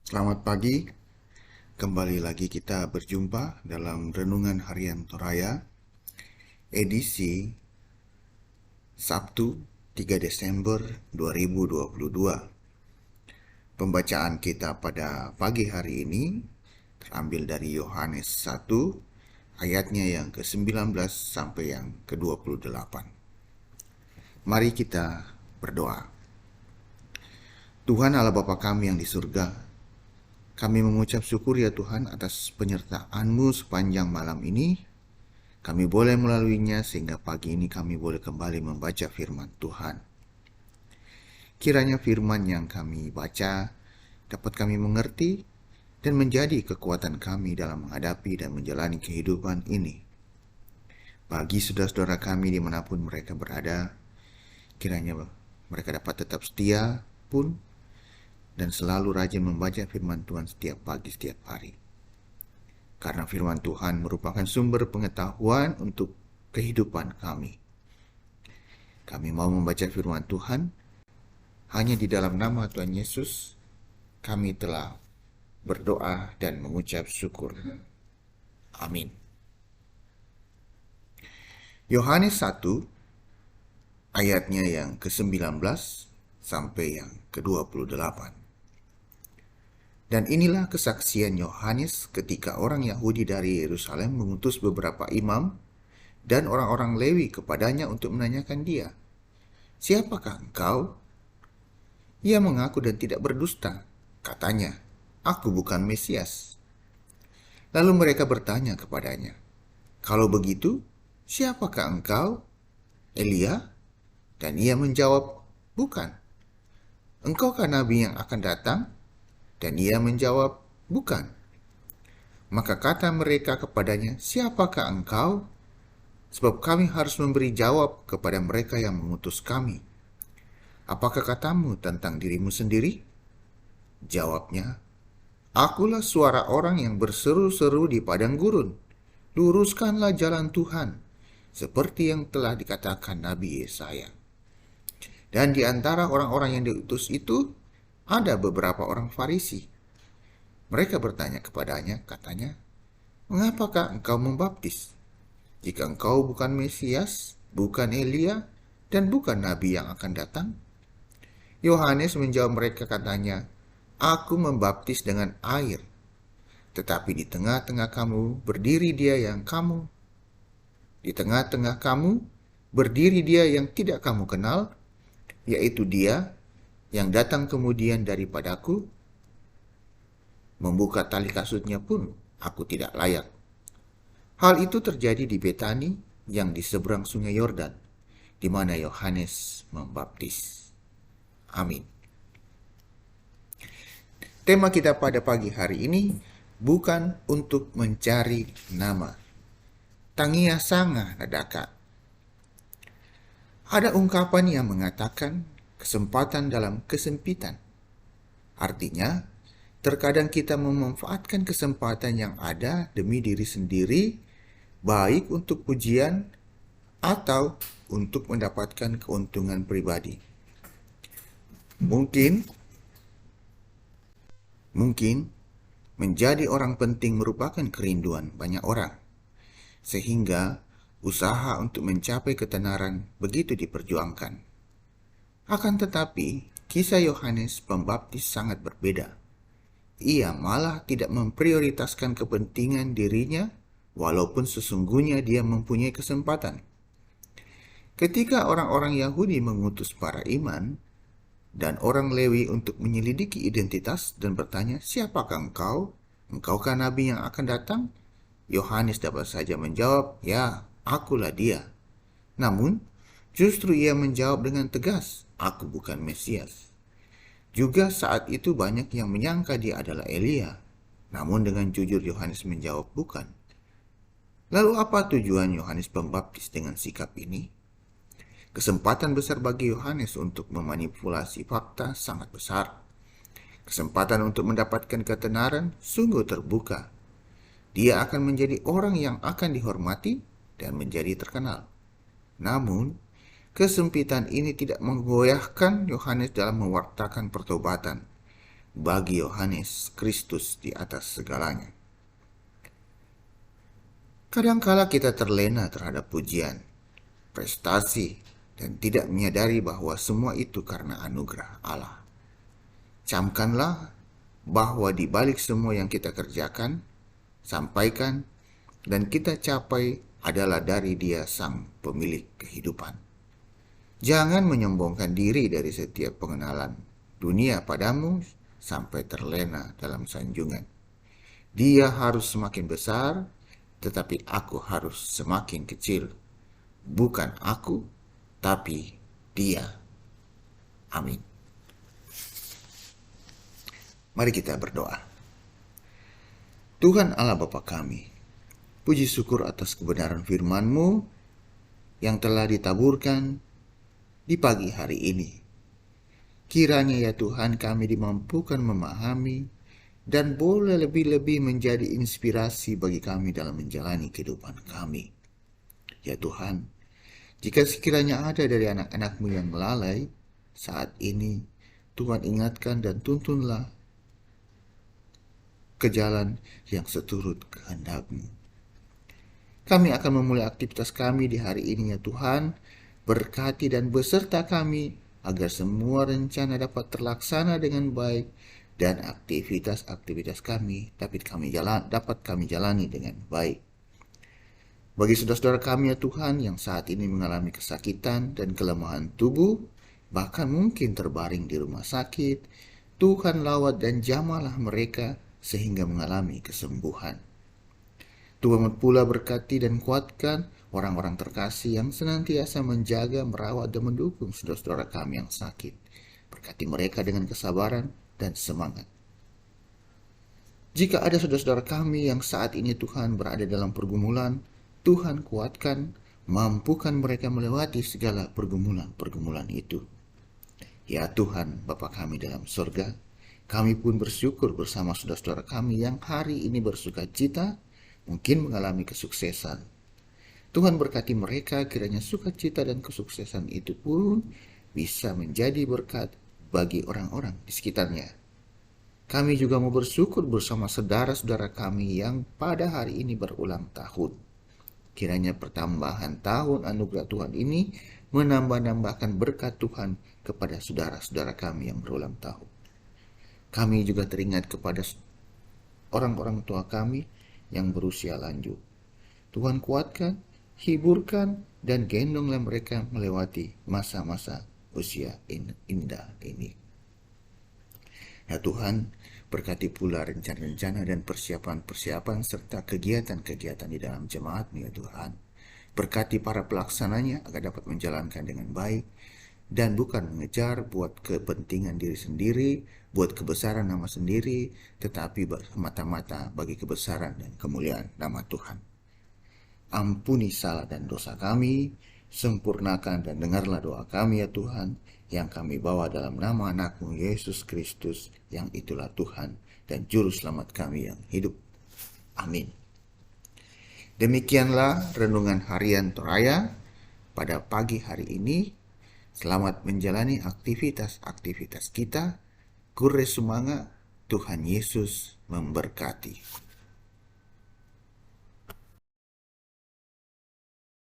Selamat pagi, kembali lagi kita berjumpa dalam Renungan Harian Toraya, edisi Sabtu 3 Desember 2022. Pembacaan kita pada pagi hari ini terambil dari Yohanes 1, ayatnya yang ke-19 sampai yang ke-28. Mari kita berdoa. Tuhan Allah Bapa kami yang di surga, kami mengucap syukur ya Tuhan atas penyertaan-Mu sepanjang malam ini. Kami boleh melaluinya sehingga pagi ini kami boleh kembali membaca firman Tuhan. Kiranya firman yang kami baca dapat kami mengerti dan menjadi kekuatan kami dalam menghadapi dan menjalani kehidupan ini. Bagi saudara-saudara kami dimanapun mereka berada, kiranya mereka dapat tetap setia pun dan selalu rajin membaca firman Tuhan setiap pagi, setiap hari. Karena firman Tuhan merupakan sumber pengetahuan untuk kehidupan kami. Kami mau membaca firman Tuhan hanya di dalam nama Tuhan Yesus. Kami telah berdoa dan mengucap syukur. Amin. Yohanes 1 ayatnya yang ke-19 sampai yang ke-28. Dan inilah kesaksian Yohanes ketika orang Yahudi dari Yerusalem mengutus beberapa imam dan orang-orang Lewi kepadanya untuk menanyakan dia, "Siapakah engkau?" Ia mengaku dan tidak berdusta. Katanya, "Aku bukan Mesias." Lalu mereka bertanya kepadanya, "Kalau begitu, siapakah engkau? Elia?" Dan ia menjawab, "Bukan." "Engkaukah nabi yang akan datang?" Dan ia menjawab, "Bukan." Maka kata mereka kepadanya, "Siapakah engkau? Sebab kami harus memberi jawab kepada mereka yang mengutus kami. Apakah katamu tentang dirimu sendiri?" Jawabnya, "Akulah suara orang yang berseru-seru di padang gurun. Luruskanlah jalan Tuhan, seperti yang telah dikatakan Nabi Yesaya." Dan di antara orang-orang yang diutus itu, ada beberapa orang Farisi. Mereka bertanya kepadanya, katanya, "Mengapakah engkau membaptis? Jika engkau bukan Mesias, bukan Elia, dan bukan Nabi yang akan datang?" Yohanes menjawab mereka, katanya, "Aku membaptis dengan air, tetapi di tengah-tengah kamu berdiri dia yang tidak kamu kenal, yaitu dia yang datang kemudian daripadaku. Membuka tali kasutnya pun aku tidak layak." Hal itu terjadi di Betani yang di seberang sungai Yordan, di mana Yohanes membaptis. Amin. Tema kita pada pagi hari ini bukan untuk mencari nama. Tangia sanga nadaka. Ada ungkapan yang mengatakan kesempatan dalam kesempitan. Artinya, terkadang kita memanfaatkan kesempatan yang ada demi diri sendiri, baik untuk pujian atau untuk mendapatkan keuntungan pribadi. Mungkin menjadi orang penting merupakan kerinduan banyak orang, sehingga usaha untuk mencapai ketenaran begitu diperjuangkan. Akan tetapi, kisah Yohanes Pembaptis sangat berbeda. Ia malah tidak memprioritaskan kepentingan dirinya, walaupun sesungguhnya dia mempunyai kesempatan. Ketika orang-orang Yahudi mengutus para iman dan orang Lewi untuk menyelidiki identitas dan bertanya, "Siapakah engkau? Engkaukah nabi yang akan datang?" Yohanes dapat saja menjawab, "Ya, akulah dia." Namun, justru ia menjawab dengan tegas, "Aku bukan Mesias." Juga saat itu banyak yang menyangka dia adalah Elia. Namun dengan jujur Yohanes menjawab, "Bukan." Lalu apa tujuan Yohanes Pembaptis dengan sikap ini? Kesempatan besar bagi Yohanes untuk memanipulasi fakta sangat besar. Kesempatan untuk mendapatkan ketenaran sungguh terbuka. Dia akan menjadi orang yang akan dihormati dan menjadi terkenal. Namun, kesempitan ini tidak menggoyahkan Yohanes dalam mewartakan pertobatan. bagi Yohanes Kristus di atas segalanya. Kadangkala kita terlena terhadap pujian, prestasi, dan tidak menyadari bahwa semua itu karena anugerah Allah. Camkanlah bahwa di balik semua yang kita kerjakan, sampaikan, dan kita capai adalah dari Dia Sang Pemilik kehidupan. Jangan menyombongkan diri dari setiap pengenalan dunia padamu sampai terlena dalam sanjungan. Dia harus semakin besar, tetapi aku harus semakin kecil. Bukan aku, tapi Dia. Amin. Mari kita berdoa. Tuhan Allah Bapa kami, puji syukur atas kebenaran firman-Mu yang telah ditaburkan di pagi hari ini. Kiranya ya Tuhan kami dimampukan memahami dan boleh lebih-lebih menjadi inspirasi bagi kami dalam menjalani kehidupan kami. Ya Tuhan, jika sekiranya ada dari anak-anak-Mu yang lalai saat ini, Tuhan ingatkan dan tuntunlah ke jalan yang seturut kehendak-Mu. Kami akan memulai aktivitas kami di hari ini ya Tuhan. Berkati dan beserta kami agar semua rencana dapat terlaksana dengan baik dan aktivitas-aktivitas kami dapat kami jalani dengan baik. Bagi saudara-saudara kami ya Tuhan yang saat ini mengalami kesakitan dan kelemahan tubuh, bahkan mungkin terbaring di rumah sakit, Tuhan lawat dan jamalah mereka sehingga mengalami kesembuhan. Tuhan pula berkati dan kuatkan orang-orang terkasih yang senantiasa menjaga, merawat, dan mendukung saudara-saudara kami yang sakit. Berkati mereka dengan kesabaran dan semangat. Jika ada saudara-saudara kami yang saat ini Tuhan berada dalam pergumulan, Tuhan kuatkan, mampukan mereka melewati segala pergumulan-pergumulan itu. Ya Tuhan, Bapa kami dalam surga, kami pun bersyukur bersama saudara-saudara kami yang hari ini bersuka cita, mungkin mengalami kesuksesan. Tuhan berkati mereka, kiranya sukacita dan kesuksesan itu pun bisa menjadi berkat bagi orang-orang di sekitarnya. Kami juga mau bersyukur bersama saudara-saudara kami yang pada hari ini berulang tahun. Kiranya pertambahan tahun anugerah Tuhan ini menambah-nambahkan berkat Tuhan kepada saudara-saudara kami yang berulang tahun. Kami juga teringat kepada orang-orang tua kami yang berusia lanjut. Tuhan kuatkan, hiburkan, dan gendonglah mereka melewati masa-masa usia indah ini. Ya Tuhan, berkati pula rencana-rencana dan persiapan-persiapan serta kegiatan-kegiatan di dalam jemaat-Mu ya Tuhan. Berkati para pelaksananya agar dapat menjalankan dengan baik dan bukan mengejar buat kepentingan diri sendiri, buat kebesaran nama sendiri, tetapi semata-mata bagi kebesaran dan kemuliaan nama Tuhan. Ampuni salah dan dosa kami, sempurnakan dan dengarlah doa kami ya Tuhan, yang kami bawa dalam nama anak-Mu Yesus Kristus, yang itulah Tuhan dan Juru Selamat kami yang hidup. Amin. Demikianlah renungan harian Toraya pada pagi hari ini. Selamat menjalani aktivitas-aktivitas kita. Kure sumanga, Tuhan Yesus memberkati.